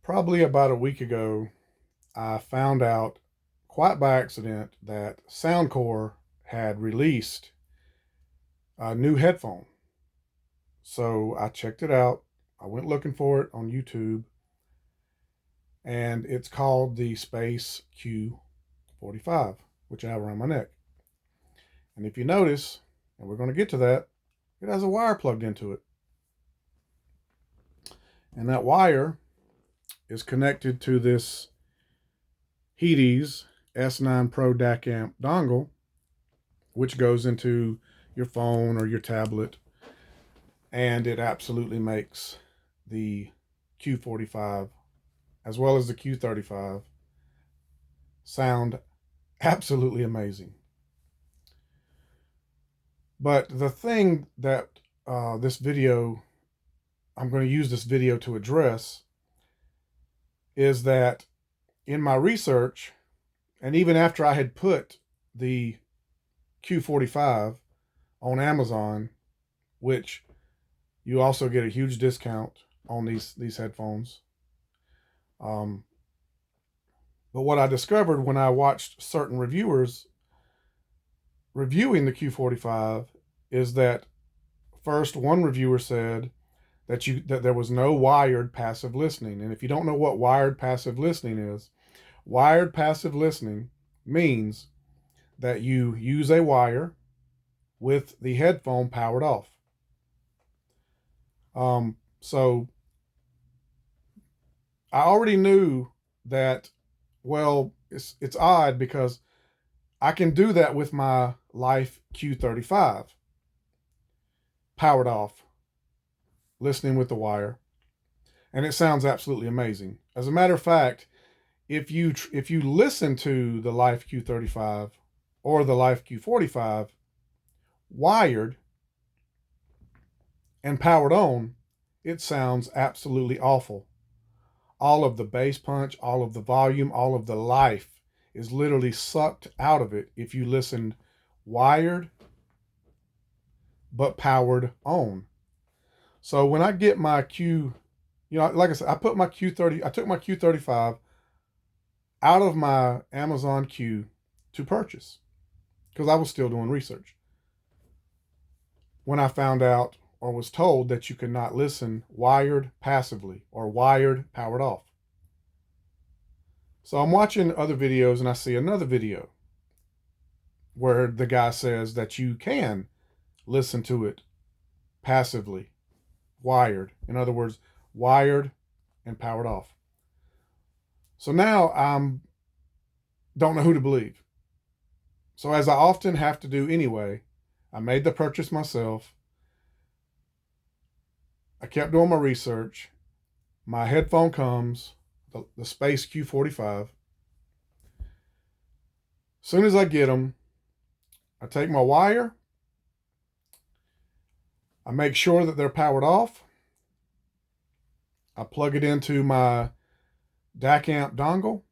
Probably about a week ago, I found out quite by accident that Soundcore had released a new headphone. So I checked it out. I went looking for it on YouTube, and it's called the Space Q45, which I have around my neck. And if you notice, and we're going to get to that, it has a wire plugged into it. And that wire is connected to this Hedes S9 Pro DAC amp dongle, which goes into your phone or your tablet, and it absolutely makes the Q45 as well as the Q35 sound absolutely amazing. But the thing that I'm going to use this video to address is that in my research, and even after I had put the Q45 on Amazon, which you also get a huge discount on these headphones. But what I discovered when I watched certain reviewers reviewing the Q45 is that first, one reviewer said that there was no wired passive listening. And if you don't know what wired passive listening is, wired passive listening means that you use a wire with the headphone powered off. So I already knew that, well, it's odd because I can do that with my Life Q35 powered off, listening with the wire, and it sounds absolutely amazing. As a matter of fact, if you listen to the Life Q35 or the Life Q45 wired and powered on, it sounds absolutely awful. All of the bass punch, all of the volume, all of the life is literally sucked out of it if you listen wired but powered on. So when I get my like I said, I took my Q35 out of my Amazon queue to purchase because I was still doing research. When I found out or was told that you could not listen wired passively or wired powered off. So I'm watching other videos and I see another video where the guy says that you can listen to it passively, wired. In other words, wired and powered off. So now I don't know who to believe. So as I often have to do anyway, I made the purchase myself. I kept doing my research. My headphone comes, the Space Q45. As soon as I get them, I take my wire. I make sure that they're powered off. I plug it into my DAC amp dongle,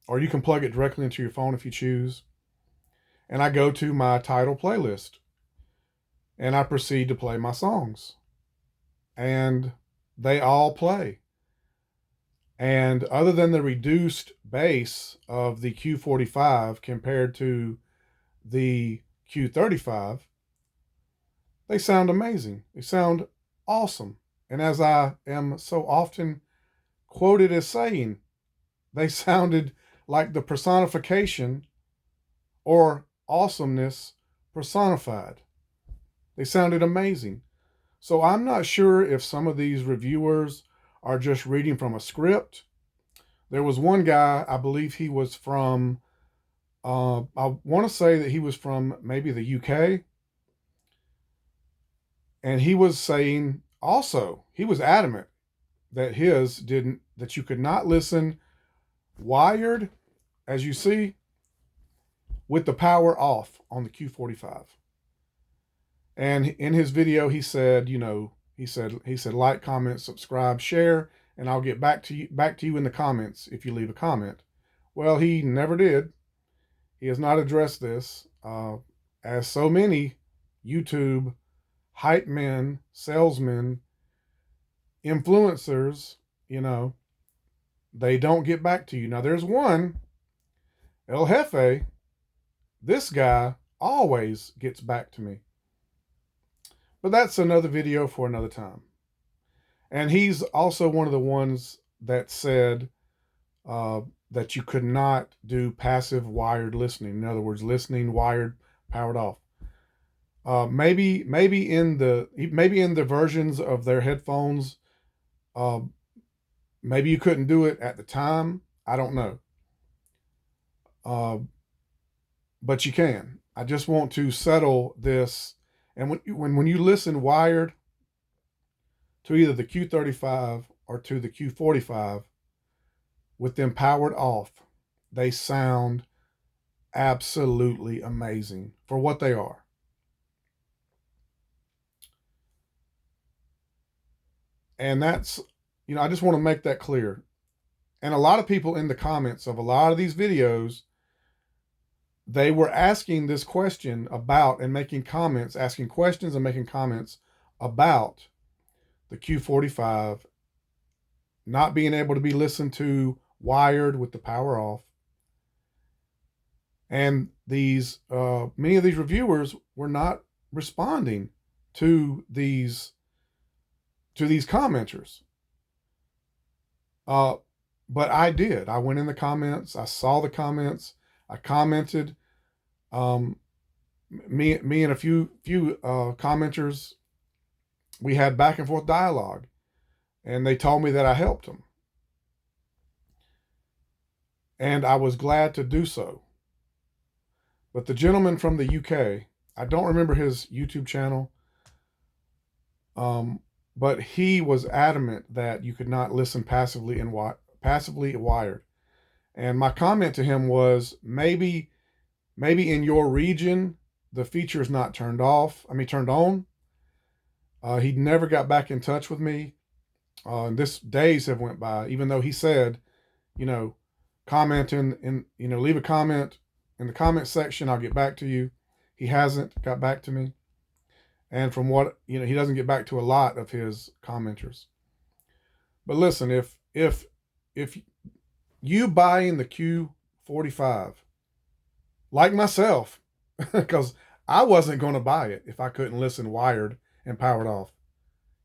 or you can plug it directly into your phone if you choose. And I go to my title playlist and I proceed to play my songs. And they all play. And other than the reduced bass of the Q45 compared to the Q35, they sound amazing. They sound awesome. And as I am so often quoted as saying, they sounded like the personification or awesomeness personified. They sounded amazing. So I'm not sure if some of these reviewers are just reading from a script. There was one guy, I believe he was from, I want to say that he was from maybe the UK. And he was saying also, he was adamant that that you could not listen wired, as you see, with the power off on the Q45. And in his video, he said, he said, like, comment, subscribe, share, and I'll get back to you in the comments if you leave a comment. Well, he never did. He has not addressed this, as so many YouTube hype men, salesmen, influencers, they don't get back to you. Now there's one, El Jefe, this guy always gets back to me. But that's another video for another time. And he's also one of the ones that said uh, that you could not do passive wired listening. In other words, listening wired powered off. Maybe in the versions of their headphones, uh, maybe you couldn't do it at the time. I don't know, uh, but you can. I just want to settle this. And when you listen wired to either the Q35 or to the Q45 with them powered off, they sound absolutely amazing for what they are. And that's, I just want to make that clear. And a lot of people in the comments of a lot of these videos, they were asking this question about and making comments, asking questions and making comments about the Q45 not being able to be listened to wired with the power off. And these many of these reviewers were not responding to these commenters. But I did. I went in the comments. I saw the comments. I commented. Me and a few commenters, we had back and forth dialogue, and they told me that I helped them, and I was glad to do so. But the gentleman from the UK, I don't remember his YouTube channel, but he was adamant that you could not listen passively wired. And my comment to him was, maybe in your region the feature is not turned on. He never got back in touch with me. And this days have went by, even though he said, comment leave a comment in the comment section. I'll get back to you. He hasn't got back to me. And from what, he doesn't get back to a lot of his commenters. But listen, if you buy in the Q45, like myself, because I wasn't going to buy it if I couldn't listen wired and powered off.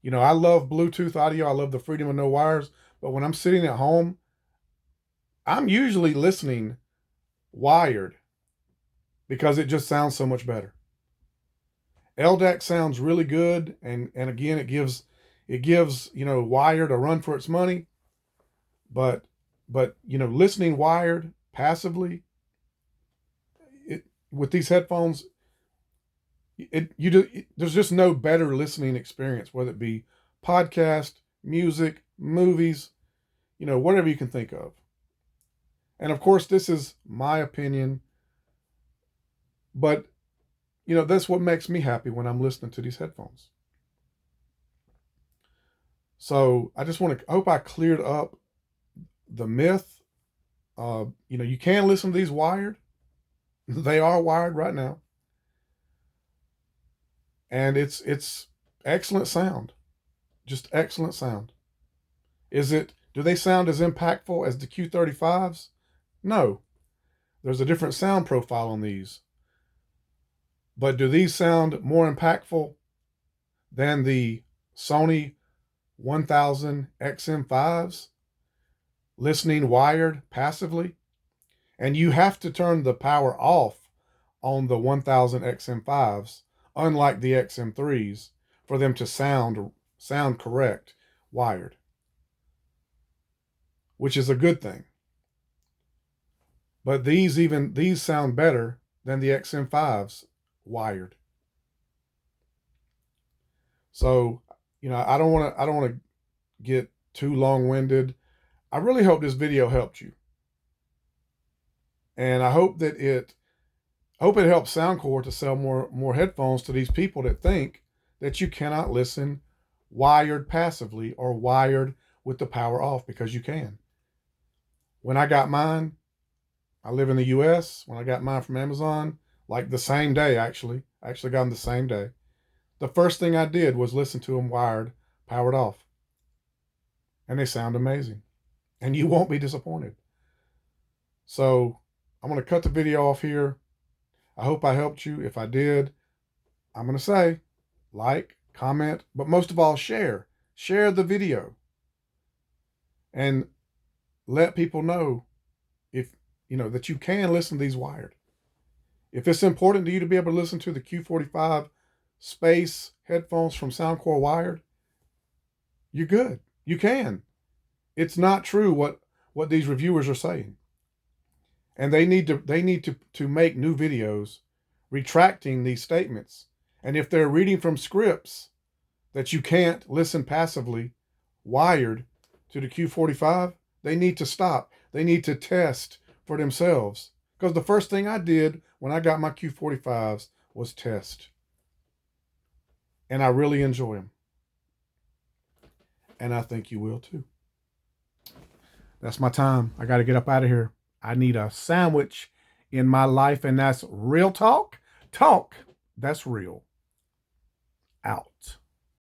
I love Bluetooth audio. I love the freedom of no wires. But when I'm sitting at home, I'm usually listening wired because it just sounds so much better. LDAC sounds really good, and again, it gives wired a run for its money. But listening wired passively, with these headphones, there's just no better listening experience, whether it be podcast, music, movies, whatever you can think of. And of course, this is my opinion, but that's what makes me happy when I'm listening to these headphones. So I just hope I cleared up the myth. You can listen to these wired. They are wired right now. And it's excellent sound. Just excellent sound. Do they sound as impactful as the Q35s? No. There's a different sound profile on these. But do these sound more impactful than the Sony 1000 XM5s? Listening wired passively? And you have to turn the power off on the 1000 XM5s, unlike the XM3s, for them to sound correct wired, which is a good thing. But these sound better than the XM5s wired. So, I don't want to get too long-winded. I really hope this video helped you. And I hope that it helps Soundcore to sell more headphones to these people that think that you cannot listen wired passively or wired with the power off, because you can. When I got mine, I live in the US. When I got mine from Amazon, like the same day, I actually got them the same day. The first thing I did was listen to them wired, powered off. And they sound amazing. and you won't be disappointed. So I'm going to cut the video off here. I hope I helped you. If I did, I'm going to say like, comment, but most of all, share. Share the video and let people know if you know that you can listen to these wired. If it's important to you to be able to listen to the Q45 space headphones from Soundcore wired, you're good. You can. It's not true what these reviewers are saying. And they need to make new videos retracting these statements. And if they're reading from scripts that you can't listen passively wired to the Q45, they need to stop. They need to test for themselves. Because the first thing I did when I got my Q45s was test. And I really enjoy them. And I think you will too. That's my time. I got to get up out of here. I need a sandwich in my life, and that's real talk. Talk that's real. Out.